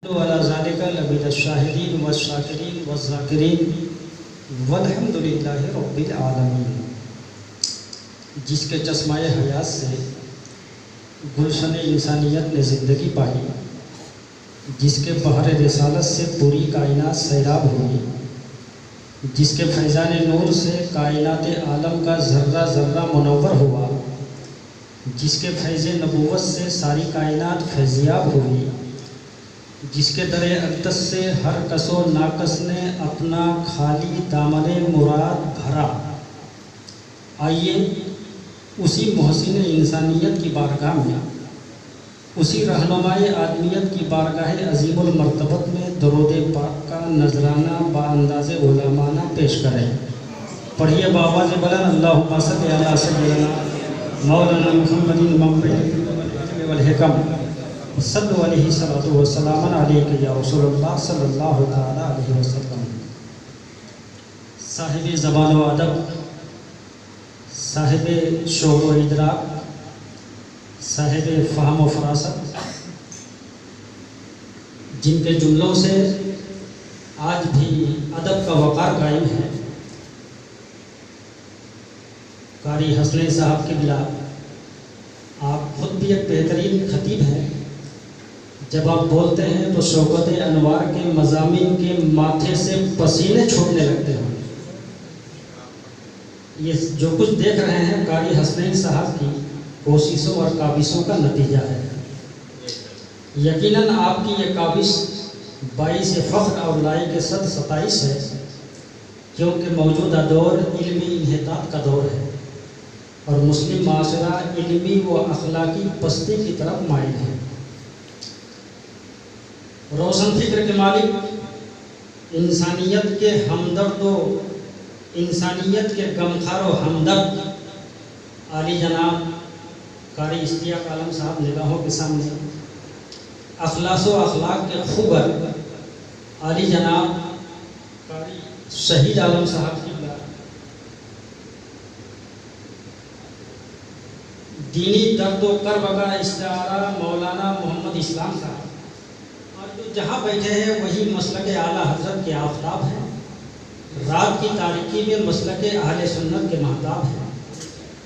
وعلى ذلك لمن الشاهدين والشاكرين والذاكرين والحمد للہ رب العالمین۔ جس کے چشمہ حیات سے گلشن انسانیت نے زندگی پائی، جس کے بحر رسالت سے پوری کائنات سیراب ہوئی، جس کے فیضان نور سے کائنات عالم کا ذرہ ذرہ منور ہوا، جس کے فیض نبوت سے ساری کائنات فیضیاب ہوئی، جس کے در اقدس سے ہر کس و ناقص نے اپنا خالی دامن مراد بھرا۔ آئیے اسی محسن انسانیت کی بارگاہ میں، اسی رہنمائے آدمیت کی بارگاہ عظیم المرتبت میں درود پاک کا نذرانہ بانداز علمانہ پیش کریں۔ پڑھیے بآواز بلند اللہم صلی علی سیدنا مولانا محمد منبع العلم والحکم صلو علیہ صلاۃ وسلام علیک یا رسول اللہ صلی اللہ تعالی علیہ وسلم۔ صاحب زبان و ادب، صاحب شعور و ادراک، صاحب فہم و فراست، جن کے جملوں سے آج بھی ادب کا وقار قائم ہے، قاری حسنین صاحب کی بلا۔ آپ خود بھی ایک بہترین خطیب ہیں، جب آپ بولتے ہیں تو شوکت انوار کے مضامین کے ماتھے سے پسینے چھوٹنے لگتے ہیں۔ یہ جو کچھ دیکھ رہے ہیں قاری حسنین صاحب کی کوششوں اور کاوشوں کا نتیجہ ہے۔ یقیناً آپ کی یہ کاوش باعث فخر اور لائق صد ستائش ہے، کیونکہ موجودہ دور علمی انحطاط کا دور ہے اور مسلم معاشرہ علمی و اخلاقی پستی کی طرف مائل ہے۔ روشن فکر کے مالک، انسانیت کے ہمدرد و انسانیت کے غمخوار و ہمدرد عالی جناب قاری اشتیاق عالم صاحب نگاہوں کے سامنے اخلاص و اخلاق کے خوگر عالی جناب قاری شہید عالم صاحب کی دینی درد و کرب کا استعارہ مولانا محمد اسلام صاحب، اور جو جہاں بیٹھے ہیں وہی مسلک اعلیٰ حضرت کے آفتاب ہیں، رات کی تاریکی میں مسلک اہل سنت کے مہتاب ہیں۔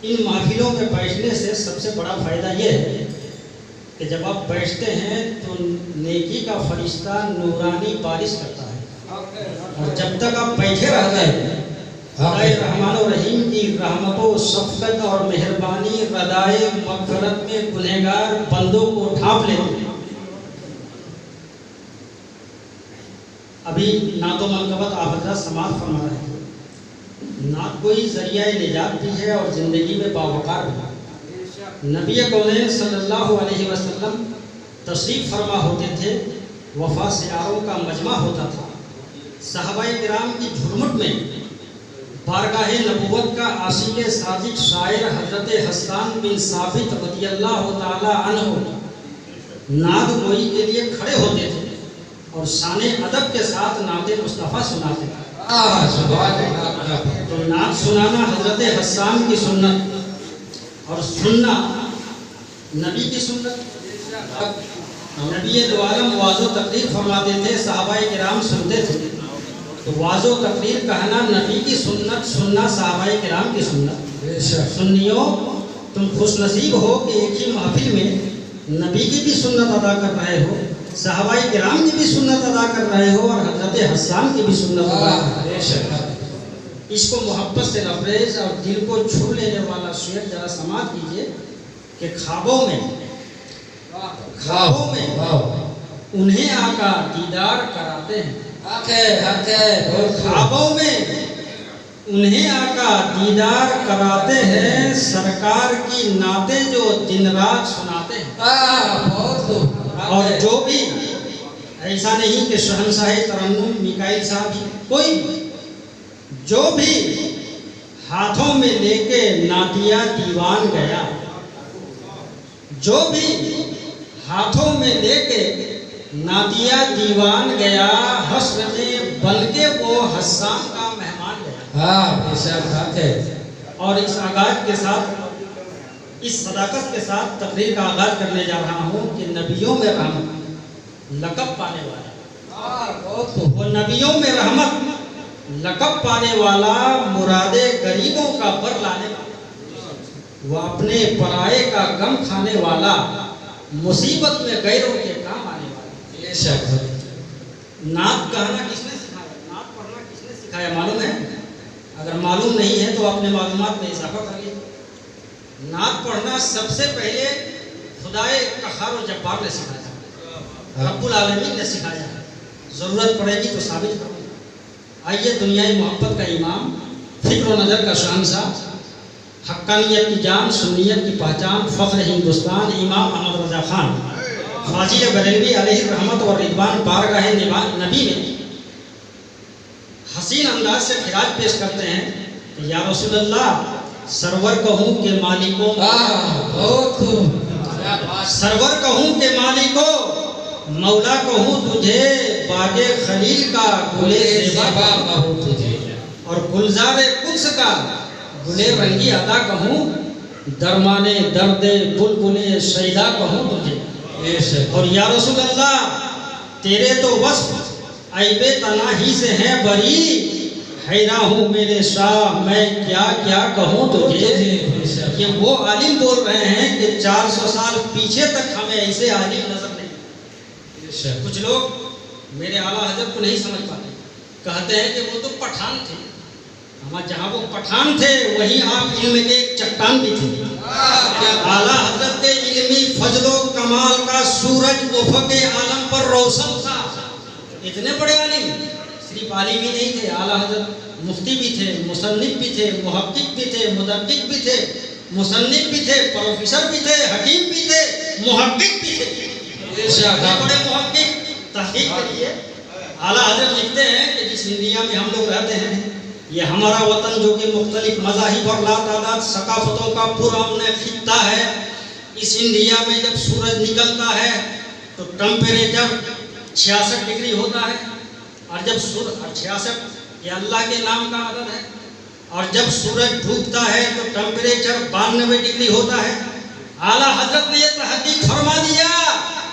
ان محفلوں میں بیٹھنے سے سب سے بڑا فائدہ یہ ہے کہ جب آپ بیٹھتے ہیں تو نیکی کا فرشتہ نورانی بارش کرتا ہے، اور جب تک آپ بیٹھے رہتے ہیں خدائے رحمان و رحیم کی رحمت و شفقت اور مہربانی ردائے مغفرت میں گنہگار بندوں کو ڈھانپ لیتے ہیں۔ ابھی نعت و منقبت آپ حضرات سماعت فرما رہے ہیں۔ نعت کوئی ذریعہ نجات بھی ہے اور زندگی میں باوقار بھی۔ نبی کونین صلی اللہ علیہ وسلم تشریف فرما ہوتے تھے، وفا سیاروں کا مجمع ہوتا تھا، صحابہ کرام کی جھرمٹ میں بارگاہ نبوت کا عاشق صادق شاعر حضرت حسان بن ثابت رضی اللہ تعالی عنہ نعت گوئی کے لیے کھڑے ہوتے تھے اور شان ادب کے ساتھ نعت مصطفیٰ سناتے تھے۔ تو نعت سنانا حضرت حسان کی سنت اور سننا نبی کی سنت۔ نبی دو عالم واضح و تقریر فرماتے تھے، صحابہ کرام سنتے تھے، تو واضح و تقریر کہنا نبی کی سنت، سننا صحابہ کرام کی سنت۔ سنیوں تم خوش نصیب ہو کہ ایک ہی محفل میں نبی کی بھی سنت ادا کر رہے ہو، صحابہ کرام کی بھی سنت ادا کر رہے ہو اور حضرت حسان کی بھی سنت ادا کر رہے ہو۔ اس کو محبت سے لبریز اور دل کو چھو لینے والا شعر ذرا سماعت کیجئے کہ خوابوں میں انہیں آقا دیدار کراتے ہیں، خوابوں میں انہیں آقا دیدار کراتے ہیں، سرکار کی نعتیں جو دن رات سناتے ہیں۔ اور جو بھی ایسا نہیں کہ شہنشاہ ترنم میکائیل صاحب ہی، کوئی جو بھی ہاتھوں میں لے کے نعتیہ دیوان گیا، جو بھی ہاتھوں میں لے کے نعتیہ دیوان گیا، حشر میں بن کے وہ حسان کا مہمان گیا۔ اور اس آغاز کے ساتھ، اس صداقت کے ساتھ تقریر کا آغاز کرنے جا رہا ہوں کہ نبیوں میں رحمت، لقب پانے والا، وہ نبیوں میں رحمت، لقب پانے والا، مراد غریبوں کا بر لانے والا، وہ اپنے پرائے کا غم کھانے والا، مصیبت میں غیروں کے کام آنے والا۔ نعت کہنا کس نے سکھایا؟ نعت پڑھنا کس نے سکھایا معلوم ہے؟ اگر معلوم نہیں ہے تو اپنے معلومات میں اضافہ کریے۔ نعت پڑھنا سب سے پہلے خدائے قہار و جبار نے سکھایا، رب العالمین نے سکھایا، ضرورت پڑے گی تو ثابت کروں گا۔ آئیے دنیائے محبت کا امام، فکر و نظر کا شہنشاہ، حقانیت کی جان، سنیت کی پہچان، فخر ہندوستان، امام احمد رضا خان فاضل بریلوی علیہ رحمت و رضوان بارگاہ نبی میں حسین انداز سے خراج پیش کرتے ہیں کہ یا رسول اللہ، سرور کہوں کہ مالکوں، سرور کہوں کہ مالکوں، مولا کہوں تجھے، باغ خلیل کا گلے زیبا کہوں تجھے، اور گلزار قدس کا گلے رنگی عطا کہوں، درمانے درد بلبلے شیدا کہوں تجھے۔ اور یا رسول اللہ، تیرے تو وصف عیب تناہی سے ہیں بری، حیران ہوں میرے شاہ میں کیا کیا کہوں تجھے۔ یہ وہ عالم بول رہے ہیں کہ 400 سال پیچھے تک ہمیں ایسے عالم نظر نہیں۔ کچھ لوگ میرے اعلیٰ حضرت کو نہیں سمجھ پاتے، کہتے ہیں کہ وہ تو پٹھان تھے، ہمارے جہاں وہ پٹھان تھے وہیں آپ علم کے ایک چٹان بھی تھے۔ اعلیٰ حضرت کے علمی فضل و کمال کا سورج افق عالم پر روشن تھا۔ اتنے بڑے عالم، صرف عالم ہی نہیں تھے، اعلیٰ حضرت مفتی بھی تھے، مصنف بھی تھے، محقق بھی تھے، مدقق بھی تھے، مصنف بھی تھے، پروفیسر بھی تھے، حکیم بھی تھے، محقق بھی تھے۔ بڑے محقق تحقیق کریے، اعلیٰ حضرت لکھتے ہیں کہ جس انڈیا میں ہم لوگ رہتے ہیں، یہ ہمارا وطن جو کہ مختلف مذاہب اور لاتعداد ثقافتوں کا پرامن خطہ ہے، اس انڈیا میں جب سورج نکلتا ہے تو ٹمپریچر 66 ڈگری ہوتا ہے، اور جب 66 یہ اللہ کے نام کا عدد ہے، اور جب سورج ڈوبتا ہے تو ٹمپریچر 92 ڈگری ہوتا ہے۔ اعلیٰ حضرت نے یہ تحقیق فرما دیا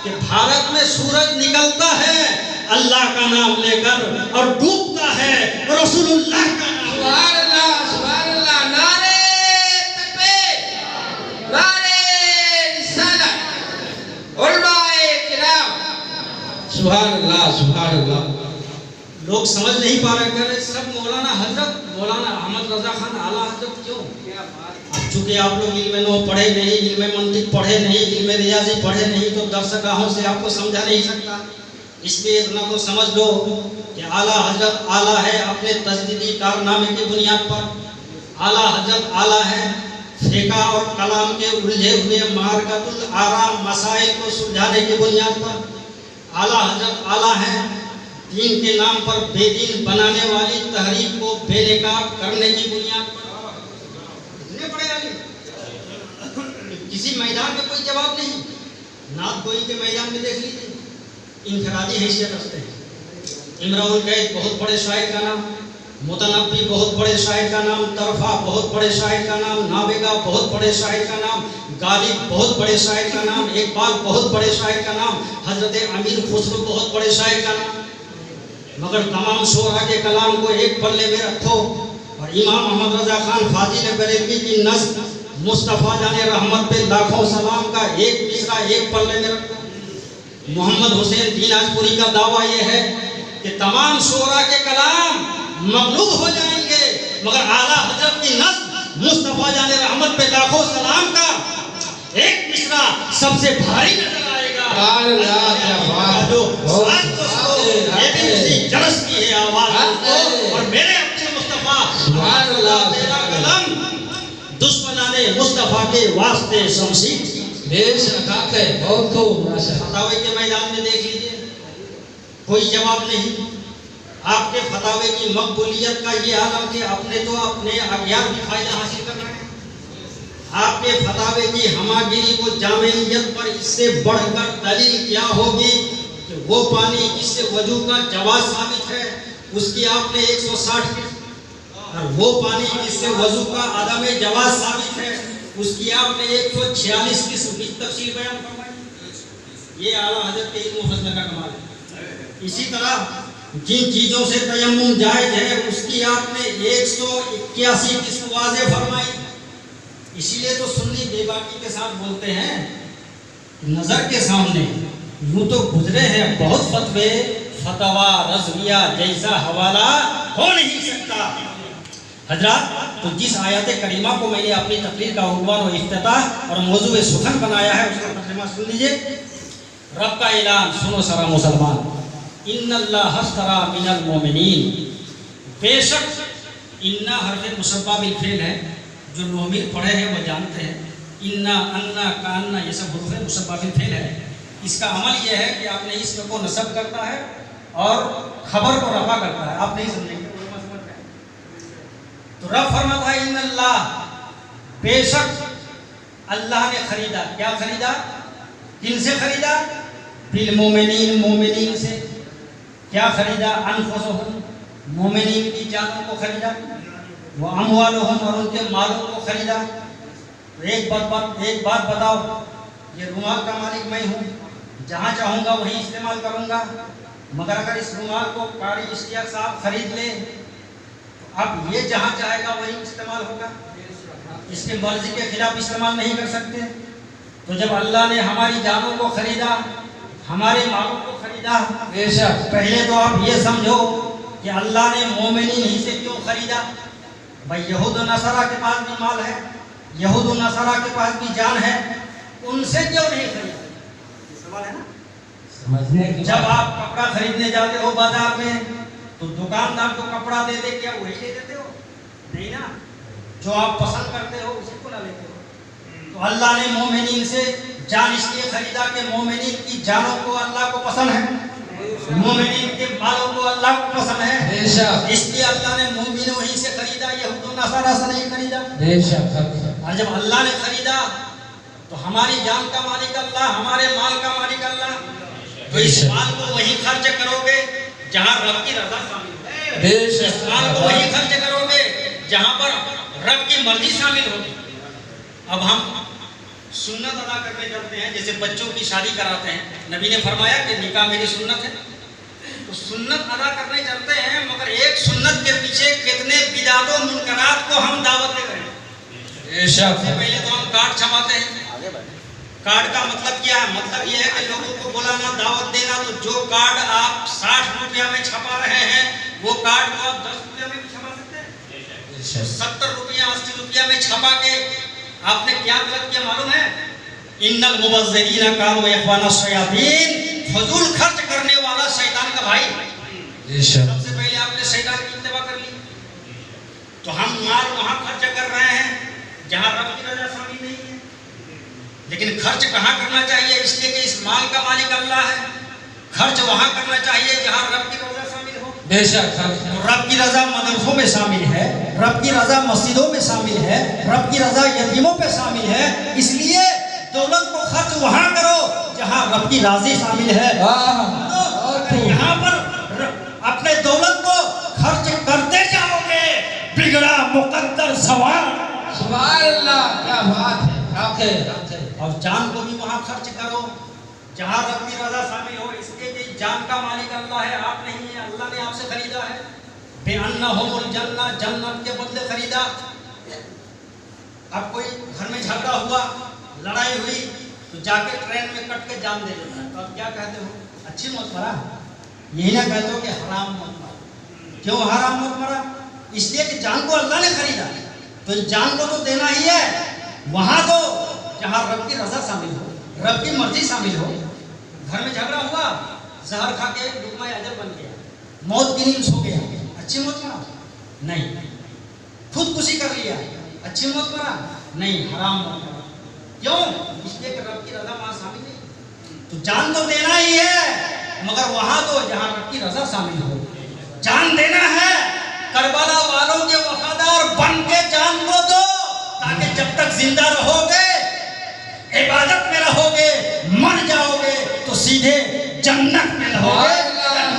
کہ بھارت میں سورج نکلتا ہے اللہ کا نام لے کر اور ڈوبتا ہے رسول اللہ کا نام۔ سبحان اللہ، سبحان اللہ، نعرے تکبیر، نعرے رسالت، علماء کرام، سبحان اللہ، سبحان اللہ۔ لوگ سمجھ نہیں پا رہے، کہہ رہے سب مولانا حضرت، مولانا احمد رضا خان اعلیٰ حضرت کیوں؟ اب چونکہ آپ لوگ علم نو پڑھے نہیں، علم منطق پڑھے نہیں، علم ریاضی پڑھے نہیں، تو درسگاہوں سے آپ کو سمجھا نہیں سکتا۔ اس لیے اتنا تو سمجھ لو کہ اعلیٰ حضرت اعلیٰ ہے اپنے تجدیدی کارنامے کی بنیاد پر، اعلیٰ حضرت اعلیٰ ہے فقہ اور کلام کے الجھے ہوئے معرکۃ الآراء مسائل کو سلجھانے کی بنیاد پر، اعلیٰ حضرت اعلیٰ ہے دین کے نام پر بے دین بنانے والی تحریک کو بے نقاب کرنے کی بنیاد پر۔ اتنے بڑے عالم، کسی میدان میں کوئی جواب نہیں۔ نعت گوئی کے میدان میں دیکھ لیجیے، انفرادی حیثیت رکھتے ہیں۔ امراء القیس بہت بڑے شاعر کا نام، متنبی بہت بڑے شاعر کا نام، طرفہ بہت بڑے شاعر کا نام، نابغہ بہت بڑے شاعر کا نام، غالب بہت بڑے شاعر کا نام، اقبال بہت بڑے شاعر کا نام، حضرت امیر خسرو بہت بڑے شاعر کا نام، مگر تمام شعراء کے کلام کو ایک پلے میں رکھو اور امام احمد رضا خان فاضل بریلوی کی نظم مصطفیٰ جان رحمت پہ لاکھوں سلام کا ایک مصرع ایک پلے میں رکھو۔ محمد حسین دیناجپوری کا دعویٰ یہ ہے کہ تمام شعراء کے کلام مغلوب ہو جائیں گے، مگر اعلیٰ حضرت کی نظم مصطفیٰ جان رحمت پہ لاکھوں سلام کا ایک مصرع سب سے بھاری نظر آئے گا۔ یہ بھی اسی جرس کی ہے آواز، اور میرے اپنے مصطفیٰ تیرا قلم دشمنان مصطفیٰ کے واسطے شمشیر۔ فتاوی کے میدان میں دیکھ لیجئے، کوئی جواب نہیں۔ آپ کے فتاوی کی مقبولیت کا یہ عالم کہ اپنے تو اپنے اغیار بھی فائدہ حاصل کر رہے ہیں۔ آپ کے فتاوی کی ہماگیری و جامعیت پر اس سے بڑھ کر دلیل کیا ہوگی کہ وہ پانی جس سے وضو کا جواز ثابت ہے اس کی آپ نے 160 قسم، اور وہ پانی جس سے وضو کا عدم جواز ثابت ہے اس کی آپ نے 146 قسم کی تفصیل بیان فرمائی۔ یہ اعلیٰ حضرت کے علم و فضل کا کمال ہے۔ اسی طرح جن چیزوں سے تیمم جائز ہے اس کی آپ نے 181 قسم واضح فرمائی۔ اسی لیے تو سنی بے باکی کے ساتھ بولتے ہیں، نظر کے سامنے یوں تو گزرے ہیں بہت فتوے، فتوا رضویہ جیسا حوالہ ہو نہیں سکتا۔ حضرات، تو جس آیت کریمہ کو میں نے اپنی تقریر کا عنوان و افتتاح اور موضوع سخن بنایا ہے اس کا ترجمہ سن لیجئے۔ رب کا اعلان سنو سارا مسلمان، ان اللہ اشتری من المؤمنین، بے شک انا حرف مشبہ بالفعل ہے، جو نومین پڑھے ہیں وہ جانتے ہیں، انا انا کانا یہ سب حروف مشبہ بالفعل ہے۔ اس کا عمل یہ ہے کہ آپ نے اسم کو نصب کرتا ہے اور خبر کو رفع کرتا ہے۔ آپ نہیں سمجھیں گے، تو رب فرماتا ہے ان اللہ، بے شک اللہ نے خریدا۔ کیا خریدا؟ کن سے خریدا؟ بالمومنین، مومنین سے۔ کیا خریدا؟ انفسہم، مومنین کی جانوں کو خریدا، واموالہم، اور ان کے مالوں کو خریدا۔ ایک بات بتاؤ، یہ رومال کا مالک میں ہوں، جہاں چاہوں گا وہیں استعمال کروں گا، مگر اگر اس رومال کو قاری اشتیاق صاحب خرید لیں تو اب یہ جہاں چاہے گا وہیں استعمال ہوگا، اس کے مرضی کے خلاف استعمال نہیں کر سکتے۔ تو جب اللہ نے ہماری جانوں کو خریدا، ہمارے مالوں کو خریدا، پہلے تو آپ یہ سمجھو کہ اللہ نے مومنین ہی سے کیوں خریدا؟ بھائی یہود و نصارہ کے پاس بھی مال ہے، یہود و نصارہ کے پاس بھی جان ہے، ان سے کیوں نہیں خریدا؟ سوال ہے نا۔ جب آپ کپڑا خریدنے جاتے ہو بازار میں تو دکاندار کو کپڑا دے دے، کیا وہی لے دیتے ہو؟ نہیں نا، جو آپ پسند کرتے ہو اسی کو نہ لیتے ہو۔ تو اللہ نے مومنین سے جان اس لیے خریدا کہ مومنین کی جانوں کو اللہ کو پسند ہے، مومنین کے مالوں کو اللہ کو پسند ہے، اس لیے اللہ نے مومنوں ہی سے خریدا، یہود و نصارہ سے نہیں خریدا۔ اور جب اللہ نے خریدا تو ہماری جان کا مالک اللہ، ہمارے مال کا مالک اللہ، تو اس مال کو وہی خرچ کرو گے جہاں رب کی رضا شامل ہے، اس مال کو وہی خرچ کرو گے جہاں پر رب کی مرضی شامل ہوگی۔ اب ہم سنت ادا کرنے چلتے ہیں، جیسے بچوں کی شادی کراتے ہیں، نبی نے فرمایا کہ نکاح میری سنت ہے، تو سنت ادا کرنے چلتے ہیں، مگر ایک سنت کے پیچھے کتنے بدعات و منکرات کو ہم دعوت دے رہے ہیں۔ سب سے پہلے تو ہم کارڈ چھپاتے ہیں۔ کارڈ کا مطلب کیا ہے؟ مطلب یہ ہے کہ لوگوں کو بلانا، دعوت دینا۔ تو جو کارڈ آپ 60 روپیہ میں چھپا رہے ہیں وہ کارڈ کو آپ 10 روپیہ میں بھی چھپا سکتے ہیں۔ 70 روپیہ 80 روپیہ میں چھپا کے آپ نے کیا غلط کیا معلوم ہے؟ ان المبذرین کانوا اخوان الشیاطین، فضول خرچ کرنے والا شیطان کا بھائی۔ سب سے پہلے آپ نے شیطان کی اتباع کر لی۔ تو ہم مال وہاں خرچ کر رہے ہیں جہاں رب کی رضا شامل نہیں ہے، لیکن خرچ کہاں کرنا چاہیے؟ اس لیے کہ اس مال کا مالک اللہ ہے۔ خرچ وہاں کرنا چاہیے جہاں رب کی رضا شامل ہو۔ بے شک رب کی رضا مدرسوں میں شامل ہے، رب کی رضا مسجدوں میں شامل ہے، رب کی رضا یتیموں پہ شامل ہے۔ اس لیے دولت کو خرچ وہاں کرو جہاں رب کی راضی شامل ہے۔ یہاں پر اپنے دولت کو خرچ کرتے جاؤ گے، بگڑا مقدر سوال۔ سبحان اللہ، کیا بات ہے۔ اور جان کو بھی وہاں خرچ کرو جہاں رب کی رضا شامل ہو، اس لیے کہ جان کا مالک اللہ ہے، آپ نہیں ہیں، اللہ نے آپ سے خریدا ہے۔ بِأَنَّهُمُ الْجَنَّةُ، جنت کے بدلے خریدا۔ اب کوئی گھر میں جھگڑا ہوا، لڑائی ہوئی، تو جا کے ٹرین میں کٹ کے جان دے دیتا ہے، تو آپ کیا کہتے ہو؟ اچھی موت مرا؟ یہی نہ کہتے ہو کہ حرام موت مرا۔ کیوں حرام موت مرا؟ اس لیے کہ جان کو اللہ نے خریدا، تو جان کو تو دینا ہی ہے وہاں تو جہاں رب کی رضا شامل ہو، رب کی مرضی شامل ہو۔ گھر میں جھگڑا ہوا، زہر کھا کے لقمہ اجل بن گیا، موت کی نیند سو گیا، اچھی موت مرا؟ نہیں۔ خودکشی کر لیا، اچھی موت مرا؟ نہیں، حرام موت مرا۔ کیوں؟ اس لیے کہ رب کی رضا وہاں شامل نہیں۔ تو جان تو دینا ہی ہے، مگر وہاں تو جہاں رب کی رضا شامل ہو۔ جان دینا ہے، کربلا والوں کے وفادار بن کے جان کو دو، تاکہ جب تک زندہ رہو گے، عبادت میں رہو گے، مر جاؤ گے تو سیدھے جنت میں رہو گے۔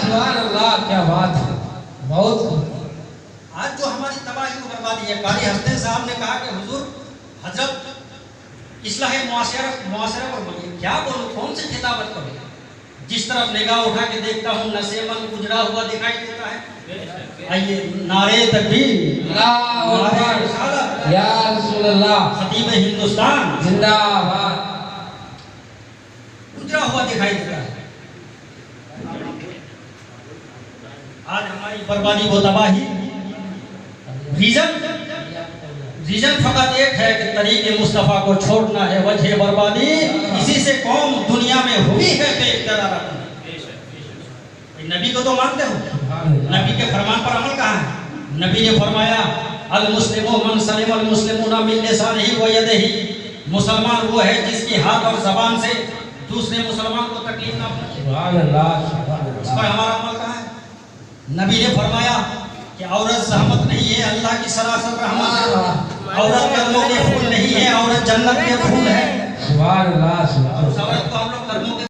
سبحان اللہ، کیا بات ہے، بہت۔ آج جو ہماری تباہی و بربادی ہے، قاری حسن صاحب نے کہا کہ حضور حضرت اصلاح معاشرہ پر بولیے، کیا بولوں، کون سے خطابت کروں؟ جس طرف نگاہ اٹھا کے دیکھتا ہوں نسیمن اجڑا ہوا دکھائی دیتا ہے۔ آئیے نعرے تکبیر، اللہ اکبر، رسالت، یا رسول اللہ، خطیب ہندوستان زندہ باد۔ اجڑا ہوا دکھائی دیتا ہے۔ آج ہماری بربادی و تباہی ریزن فقط ایک ہے کہ طریق مصطفیٰ کو چھوڑنا ہے، وجہ بربادی اسی سے قوم دنیا میں ہوئی ہے بے اقتدار۔ نبی کو تو مانتے ہو، نبی کے فرمان پر عمل کہاں ہے؟ نبی نے فرمایا المسلم من سلم المسلمون من لسانہ و یدہ، مسلمان وہ ہے جس کی ہاتھ اور زبان سے دوسرے مسلمان کو تکلیف نہ پہنچے۔ سبحان اللہ، اس پر ہمارا عمل کہاں ہے؟ نبی نے فرمایا کہ عورت زحمت نہیں ہے، اللہ کی سراسر رحمت ہے۔ عورت قدموں کے پھول نہیں ہے، عورت جنت کے پھول ہے۔ سبحان اللہ، سبحان اللہ۔ عورت کو ہم لوگ قدموں کے